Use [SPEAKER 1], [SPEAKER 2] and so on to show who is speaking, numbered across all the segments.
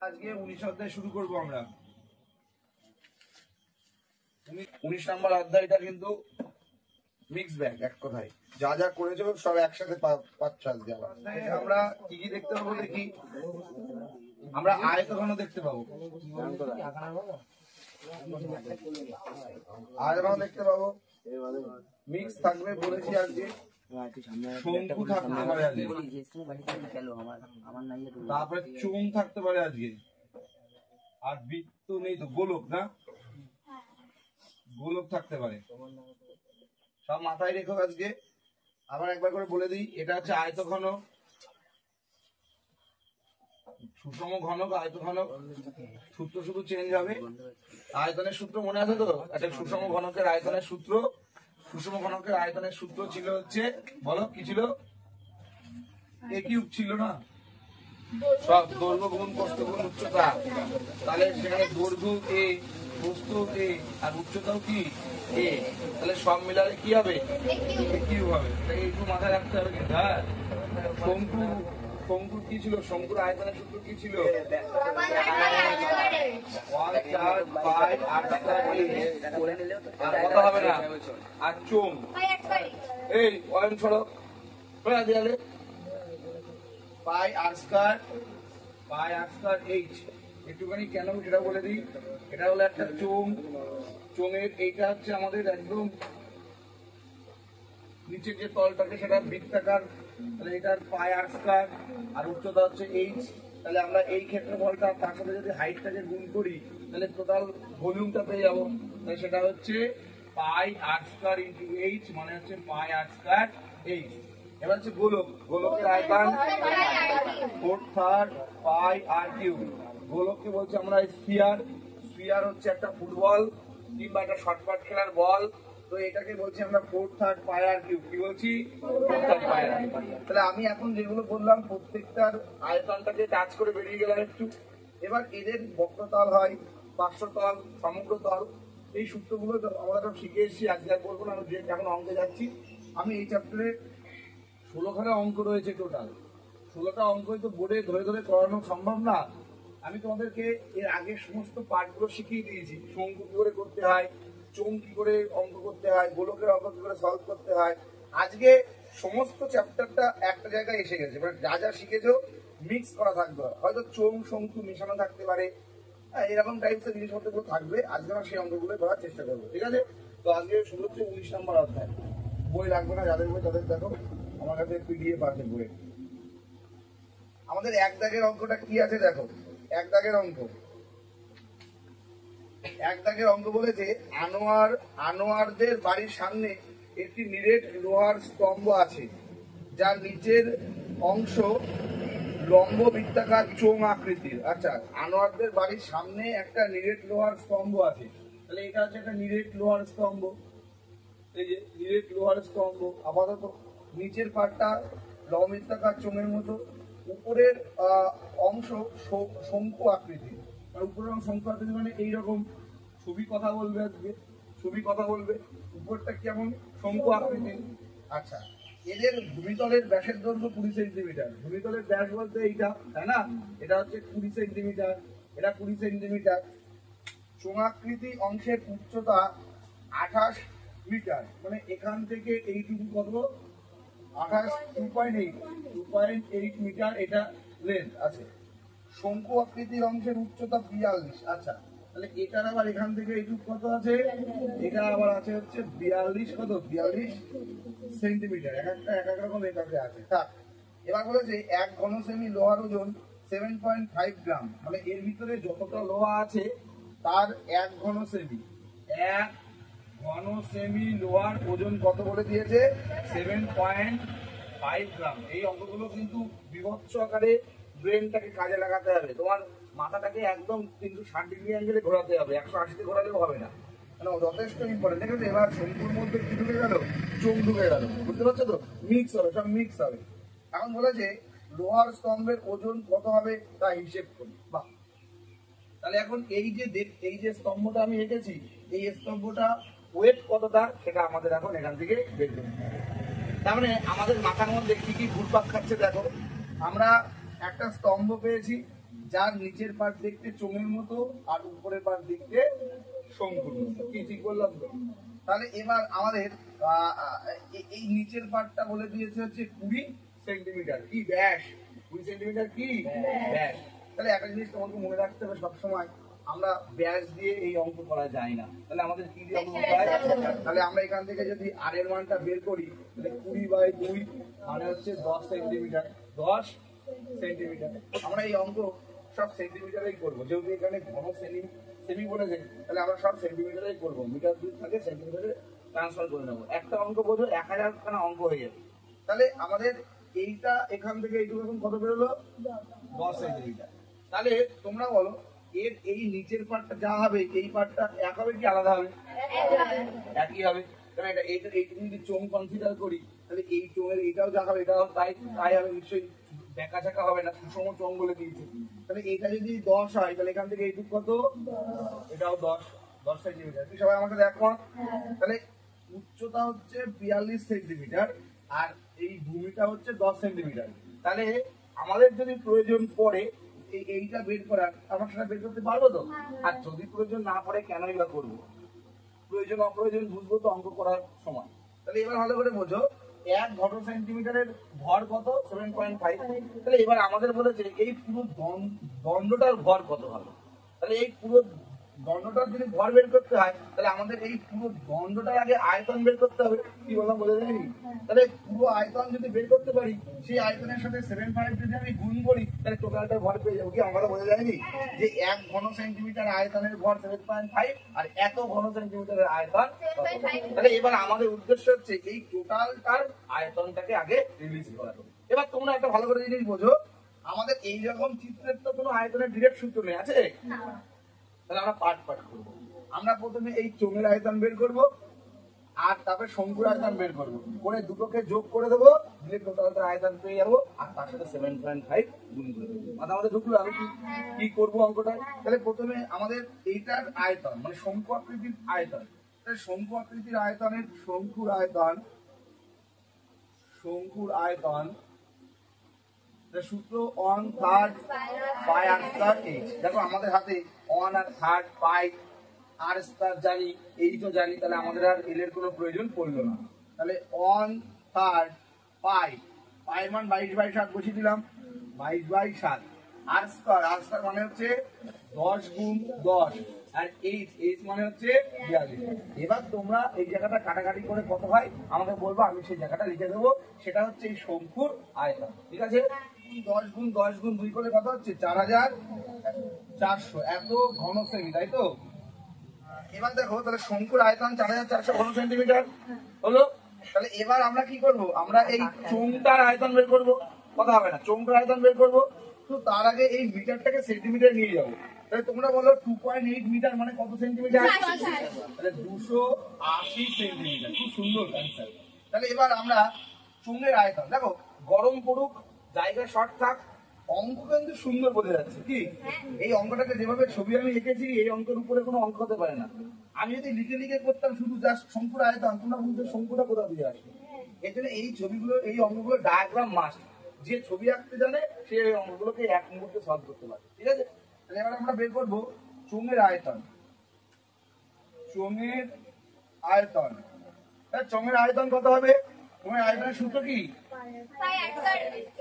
[SPEAKER 1] আজকে 19 অধ্যায় শুরু করব আমরা। 19 নম্বর অধ্যায়টা কিন্তু মিক্স ব্যাগ, এক কথায় যা যা করেছো সব একসাথে পাচ্ছ আজকে। আমরা কি কি দেখতে পাবো দেখি। আমরা আয়তঘন দেখতে পাবো, আয়তঘন দেখতে পাবো, মিক্স থাকবে বলেছি আজকে, শঙ্কু থাকতে পারে আজকে, তারপরে চোঙ থাকতে পারে আজকে, আর বৃত্ত নেই তো, গোলক না, গোলক থাকতে পারে। সব মাথায় রেখো আজকে। আবার একবার করে বলে দিই, এটা হচ্ছে আয়তঘন, সুষম ঘনক, আয়তঘনক, সূত্র শুধু চেঞ্জ হবে। আয়তনের সূত্র মনে আছে তো? একটা সুষম ঘনকের আয়তনের সূত্র, সুষম ঘনকের আয়তনের সূত্র ছিল হচ্ছে, বলো কি ছিল? এ কিউব ছিল না? সব দৈর্ঘ্য গুণ প্রস্থ গুণ উচ্চতা, তাহলে সেখানে দৈর্ঘ্য এ, প্রস্থ এ, আর উচ্চতাও কি এ, তাহলে সব মিলালে কি হবে? এ কিউব হবে। একটু মাথায় রাখতে হবে কিন্তু। হ্যাঁ, শঙ্কু, শঙ্কুর কি ছিল? শঙ্কুর আয়তনের সূত্র কি ছিল? কথা হবে না। আর চোঙ, এই অয়ন ছড়ো দেয়ালে, পাই আর স্কয়ার, পাই আর স্কয়ার এইচ। একটুখানি কেন সেটা বলে দিই। এটা হলো একটা চোঙ, চোঙের এইটা হচ্ছে আমাদের একদম নিচের যে তলটাকে সেটা বৃত্তাকার, তাহলে এটার পাই আর স্কয়ার, আর উচ্চতা হচ্ছে এইচ। তাহলে আমরা এই ক্ষেত্রফলটা তার সাথে যদি হাইটটাকে গুণ করি তাহলে টোটাল ভলিউমটা পেয়ে যাবো। তাহলে সেটা হচ্ছে পাই আর স্কয়ার ইন্টু এইচ, মানে হচ্ছে পাই আর স্কয়ার এইচ। এবার হচ্ছে গোলক, গোলকের আয়তন 4/3 পাই আর কিউব। গোলককে বলছে আমরা স্ফিয়ার, স্ফিয়ার হচ্ছে একটা ফুটবল কিংবা একটা শর্টপাট খেলার বল, তো এটাকে বলছি আমরা 4/3 পাই আর কিউব। কি বলছি? 4/3 পাই আর কিউব। তাহলে আমি এখন যেগুলো বললাম প্রত্যেকটার আয়তনটাকে টাচ করে বেরিয়ে গেলাম একটু। এবার এদের বক্রতল হয়, পার্শ্বতল, সমগ্রতল, এই সূত্রগুলো আমরা সব শিখে এসেছি, আজকে আর বলবো না। আমি এখন অঙ্কে যাচ্ছি। আমি এই চ্যাপ্টারে 16খানা অঙ্ক রয়েছে টোটাল। 16টা অঙ্কই তো বোর্ডে ধরে ধরে করানো সম্ভব না। আমি তোমাদেরকে এর আগের সমস্ত পাঠগুলো শিখিয়ে দিয়েছি, শঙ্কু কি করে করতে হয়, চোঙ কি করে অঙ্ক করতে হয়, গোলকের অঙ্ক কি করে সলভ করতে হয়। আজকে সমস্ত চ্যাপ্টারটা একটা জায়গায় এসে গেছে, মানে যা যা শিখেছো মিক্স করা থাকবে। হয়তো চোঙ শঙ্কু মেশানো থাকতে পারে, এরকম টাইপসের জিনিসপত্রগুলো থাকবে। আজকে আমরা সেই অঙ্কগুলো করার চেষ্টা করবো, ঠিক আছে? তো আজকে শুরু হচ্ছে 19 নম্বর অধ্যায়। বই লাগবে না, যাদের বই তাদের দেখো, আমার কাছে পিডিএফ আছে বই। আমাদের এক দাগের অঙ্কটা কি আছে দেখো। এক দাগের অঙ্ক, এক দাগের অঙ্ক বলেছে আনোয়ারদের বাড়ির সামনে একটি নিরেট লোহার স্তম্ভ আছে, যার নিচের অংশ লম্ব বৃত্তাকার চোঙ আকৃতির। আচ্ছা, আনোয়ারদের বাড়ির সামনে একটা নিরেট লোহার স্তম্ভ আছে, তাহলে এটা হচ্ছে একটা নিরেট লোহার স্তম্ভ। এই যে নিরেট লোহার স্তম্ভ, আপাতত নিচের পাটটা লম্ববৃত্তাকার চোঙের মতো, উপরের অংশ শঙ্কু আকৃতি। আর উপরের অংশ শঙ্কু আকৃতি মানে এইরকম। ছবি কথা বলবে আজকে, ছবি কথা বলবে। উপরটা কেমন? শঙ্কু আকৃতি। আচ্ছা, এদের ভূমিতলের ব্যাসের দৈর্ঘ্য 20 সেন্টিমিটার। ভূমিতলের ব্যাস বলতে এইটা, তাই না? এটা হচ্ছে 20 সেন্টিমিটার, এটা 20 সেন্টিমিটার। চোঙাকৃতি অংশের উচ্চতা 28 মিটার, মানে এখান থেকে এইটুকু কত? 2.8 মিটার এটা লেন্থ আছে। শঙ্কু আকৃতির অংশের উচ্চতা 42। আচ্ছা, তাহলে এটার আবার এখান থেকে এইটুকু কত আছে? এটা আবার আছে হচ্ছে 42, কত? 42 সেন্টিমিটার। এক একটা এক এক রকম এটাতে আছে। থাক, এবার বলেছে 1 ঘন সেমি লোহার ওজন 7.5 গ্রাম, মানে এর ভিতরে যতটা লোহা আছে তার 1 ঘন সেমি, 1 ঘন সেমি লোহার ওজন কত বলে দিয়েছে? 7.5 গ্রাম। এই অঙ্কগুলো কিন্তু বিভৎস আকারে ব্রেনটাকে কাজে লাগাতে হবে। তোমার মাথাটাকে একদম 360 ডিগ্রি অ্যাঙ্গেলে ঘোরাতে হবে, 180তে ঘোরালেও হবে না, মানে যথেষ্ট ইম্পর্টেন্ট। ঠিক আছে? এবার শঙ্কুর মধ্যে কি ঢুকে গেল? চোঙ ঢুকে গেল, বুঝতে পারছো তো? মিক্স হবে, সব মিক্স হবে। এখন বলেছে লোহার স্তম্ভের ওজন কত হবে তা হিসেব করি। বাহ, তাহলে এখন এই যে স্তম্ভটা আমি এঁকেছি, এই স্তম্ভটা ওয়েট কতটা সেটা আমাদের এখন এখান থেকে বের করতে হবে। তার মানে আমাদের মাথার মধ্যে কি কি ঘুরপাক খাচ্ছে দেখো। আমরা একটা স্তম্ভ পেয়েছি যার নিচের পার্ট দেখতে চোঙের মতো আর উপরের পার্ট দেখতে শঙ্কুর মতো। কি ঠিক বললাম তো? তাহলে এবার আমাদের এই নিচের পার্টটা বলে দিয়েছে হচ্ছে 20 সেন্টিমিটার কি ব্যাস, 20 সেন্টিমিটার কি ব্যাস। তাহলে একটা জিনিস তোমাকে মনে রাখতে হবে সবসময়, আমরা ব্যাস দিয়ে এই অঙ্ক করা যায় না। তাহলে আমাদের কি দিয়ে অঙ্ক করা যায়? তাহলে আমরা এখান থেকে যদি আর এর মানটা বের করি, তাহলে 20/2 মানে হচ্ছে 10 সেন্টিমিটার। 10 সেন্টিমিটার আমরা এই অঙ্ক সব সেন্টিমিটারেই করবো, যেহেতু এখানে ঘন সেমি বলেছে, তাহলে আমরা সব সেন্টিমিটারেই করবো। মিটার দূর থাকে সেন্টিমিটারে ট্রান্সফার করে নেবো। একটা অঙ্ক বোঝো 1000 খানা অঙ্ক হয়ে যাবে। তাহলে আমাদের এইটা এখান থেকে এইটুকু এখন কত বেরোলো? 10 সেন্টিমিটার। তাহলে তোমরা বলো এর এই নিচের পার্টটা যা হবে এই পার্টটা এক হবে কি আলাদা হবে? একই হবে। কারণ এইটা এইটুকু যদি চোঙ কনসিডার করি, তাহলে এই চোঙের এইটাও যা হবে এটাও তাই হবে, নিশ্চয়ই দেখা চাকা হবে না, সুষম চোঙ বলে দিয়েছে। তাহলে এটা যদি 10 হয়, তাহলে এখান থেকে এইটুকু কত? এটাও 10 সেন্টিমিটার। তুই সবাই আমার সাথে একমত? তাহলে উচ্চতা হচ্ছে 42 সেন্টিমিটার আর এই ভূমিটা হচ্ছে 10 সেন্টিমিটার। তাহলে আমাদের যদি প্রয়োজন পড়ে এইটা বের করার, আমার সেটা বের করতে পারবো তো? আর যদি প্রয়োজন না পড়ে কেনই বা করবো? প্রয়োজন অপ্রয়োজন বুঝবো তো অঙ্ক করার সময়। তাহলে এবার ভালো করে বোঝো, 1 ঘন সেন্টিমিটারের ভর কত? 7.5। তাহলে এবার আমাদের বলেছে এই পুরো দণ্ডটার ভর কত হবে। তাহলে এই পুরো দণ্ডটার যদি ভর বের করতে হয়, তাহলে আমাদের এই পুরো দণ্ডটার আগে আয়তন বের করতে হবে। কি বললাম বলে যায়নি? তাহলে পুরো আয়তন যদি বের করতে পারি, সেই আয়তনের সাথে 7.5 যদি আমি গুণ করি, তাহলে টোটালটা ভর পেয়ে যাবো। কি আমরা বলে যায়নি যে 1 ঘন সেন্টিমিটার আয়তনের ভর 7.5 আর এত ঘন সেন্টিমিটারের আয়তন? তাহলে এবার আমাদের উদ্দেশ্য হচ্ছে এই টোটালটার আয়তনটাকে আগে রিলিজ করা। এবার তোমরা একটা ভালো করে জিনিস বোঝো, আমাদের এই রকম চিত্রের তো কোনো আয়তনের ডিরেক্ট সূত্র নেই, আছে? তাহলে আমরা পার্ট করবো। আমরা প্রথমে এই চোঙের আয়তন বের করবো আর তারপরে শঙ্কুর আয়তন বের করবো, করে দুটোকে যোগ করে দেবো, দিলে টোটালটার আয়তন পেয়ে যাবো আর তার সাথে 7.5 গুণ করে দেবো। আমাদের ঢুকলো আমি কি করবো অঙ্কটা। তাহলে প্রথমে আমাদের এইটার আয়তন মানে শঙ্কু আকৃতির আয়তন, শঙ্কু আকৃতির আয়তনের শঙ্কুর আয়তন সূত্র 1/3 পাই আর স্কয়ার এইচ। দেখো আমাদের হাতে 1 আর 3 পাই আর স্কয়ার জানি, এই তো জানি, তাহলে আমাদের আর এল এর কোনো প্রয়োজন পড়লো না। তাহলে 1/3 পাই মান 22/7 বসিয়ে দিলাম, 22/7 আর স্কয়ার মানে হচ্ছে 10 গুণ 10 আর এইচ মানে হচ্ছে 42। এবার তোমরা এই জায়গাটা কাটাকাটি করে কত হয় আমাকে বলবো, আমি সেই জায়গাটা লিখে দেবো। সেটা হচ্ছে এই শঙ্কুর আয়তন। ঠিক আছে? 10 গুণ 2 করে কত হচ্ছে? 4400 এত ঘন সেমি, তাই তো? এবার দেখো তাহলে শঙ্কুর আয়তন 4400 ঘন সেন্টিমিটার হলো। তাহলে এবার আমরা কি করব? আমরা এই চোঙটার আয়তন বের করবো। কথা হবে না, চোঙটার আয়তন বের করবো। তো তার আগে এই মিটারটাকে সেন্টিমিটার নিয়ে যাবো। তাহলে তোমরা বলো 2.8 মিটার মানে কত সেন্টিমিটার? তাহলে 280 সেন্টিমিটার। খুব সুন্দর অ্যান্সার। তাহলে এবার আমরা চোঙের আয়তন দেখো, গরম পড়ুক, জায়গা শর্ট থাক, অঙ্ক কিন্তু সুন্দর বোঝা যাচ্ছে। কি এই অঙ্কটাকে যেভাবে ছবি আমি এঁকেছি, এই অঙ্কের উপরে কোনো অঙ্ক হতে পারে না। আমি যদি লিখে করতাম শুধু জাস্ট শঙ্কুর আয়তন, তোমরা বুঝতে শঙ্কুটা কোথা দিয়ে আসবে। এর জন্য এই ছবিগুলো, এই অঙ্কগুলো ডায়াগ্রাম মাস্ট। যে ছবি আঁকতে জানে সে এই অঙ্কগুলোকে এক মুহূর্তে সলভ করতে পারে। ঠিক আছে? তাহলে এবার আমরা বের করবো চোঙের আয়তন। চোঙের আয়তন কত হবে? চোঙের আয়তনের সূত্র কি?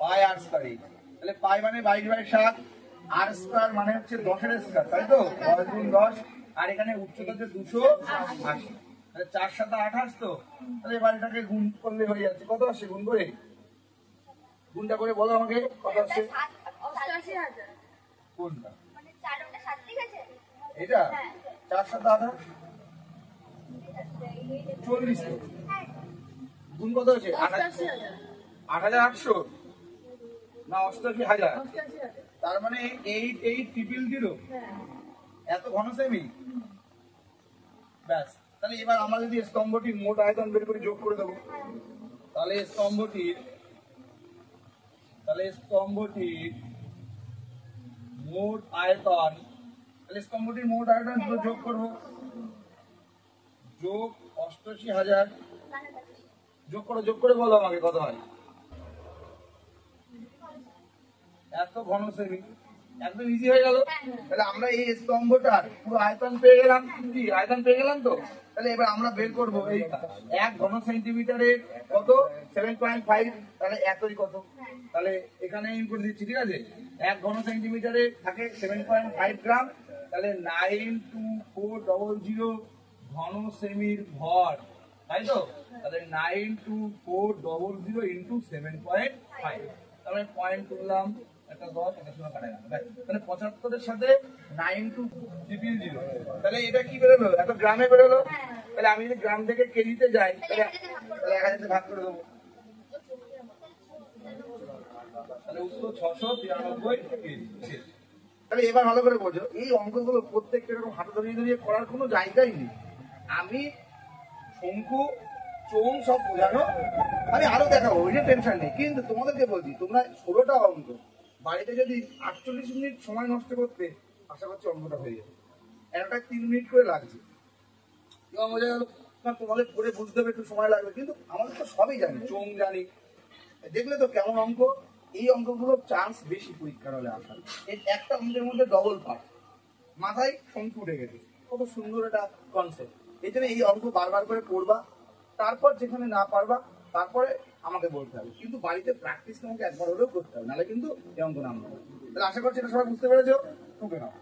[SPEAKER 1] পাই আর স্কয়ার। তাহলে পাই মানে 22/7 আর স্কয়ার মানে হচ্ছে 10 এর স্কয়ার, তাই তো? 10 গুণ 10 আর এখানে উচ্চতা হচ্ছে 280। তাহলে 4 7 28 তো। তাহলে এবার এটাকে গুণ করলে হয়ে যাচ্ছে। কত আসছে গুণ করে? গুণটা করে বলো আমাকে কত আসছে?
[SPEAKER 2] 88,000।
[SPEAKER 1] কোনটা?
[SPEAKER 2] মানে 4 ওটা 7 লিখেছে?
[SPEAKER 1] এটা 4 7 28 40 তো। গুণ কত হচ্ছে? 8800 না 88,000। তার মানে 8800 এত ঘন সেমি। ব্যাস। তাহলে এবার আমরা যদি স্তম্ভটির মোট আয়তন বের করে যোগ করে দেবো, তাহলে স্তম্ভটির মোট আয়তন, তাহলে স্তম্ভটির মোট আয়তন যোগ করবো, যোগ 88,000 যোগ করে বলো আমাকে কত হয়। এত ঘন সেমি একদম ইজি হয়ে গেল। তাহলে আমরা এই স্তম্ভটার পুরো আয়তন পেয়ে গেলাম, কি আয়তন পেয়ে গেলাম তো। তাহলে এবার আমরা বের করবো এই 1 ঘন সেন্টিমিটারের কত 7.5, তাহলে এতই কত। তাহলে এখানে ইনপুট দিচ্ছি, ঠিক আছে। 1 ঘন সেন্টিমিটারে থাকে 7.5 গ্রাম, তাহলে 92400 ঘন সেমির ভর, তাই তো। তাহলে 92400 ইন্টু 7.5, তাহলে পয়েন্ট তুললাম, একটা 10 একটা 0 কাটা গেল। তাহলে 75-এর সাথে 920, তাহলে এটা কি বেরোলো, এত গ্রামে বেরোলো। তাহলে আমি যদি গ্রাম থেকে কেজিতে যাই, তাহলে 1000 ভাগ করে দেবো, তাহলে উত্তর 693 কেজি। তাহলে এবার ভালো করে বোঝো, এই অঙ্কগুলো প্রত্যেকটা এরকম হাতে ধরিয়ে ধরিয়ে করার কোনো জায়গাই নেই। আমি শঙ্কু চোং সব বোঝানো, আমি আরো দেখাবো, ওই যে টেনশন নেই। কিন্তু তোমাদেরকে বলছি, তোমরা 16টা অঙ্ক বাড়িতে যদি 48 মিনিট সময় নষ্ট করতে, আশা করছি অঙ্কটা হয়ে যাবে। একটা 3 মিনিট করে লাগছে, এবং বোঝা গেল না, তোমাদের পড়ে বুঝতে হবে একটু সময় লাগবে, কিন্তু আমাদের তো সবই জানি, চোং জানি। দেখলে তো কেমন অঙ্ক। এই অঙ্কগুলোর চান্স বেশি পরীক্ষার হলে আসার। এই একটা অঙ্কের মধ্যে ডবল পার্ট, মাথায় শঙ্কু উঠে গেছে, কত সুন্দর একটা কনসেপ্ট। এই জন্য এই অঙ্ক বারবার করে পড়বা, তারপর যেখানে না পারবা তারপরে আমাকে বলতে হবে, কিন্তু বাড়িতে প্র্যাকটিস তোমাকে একবার হলেও করতে হবে, নাহলে কিন্তু এই অঙ্ক নামবে না। তাহলে আশা করছি এটা সবাই বুঝতে পেরেছো। টুকে নাও।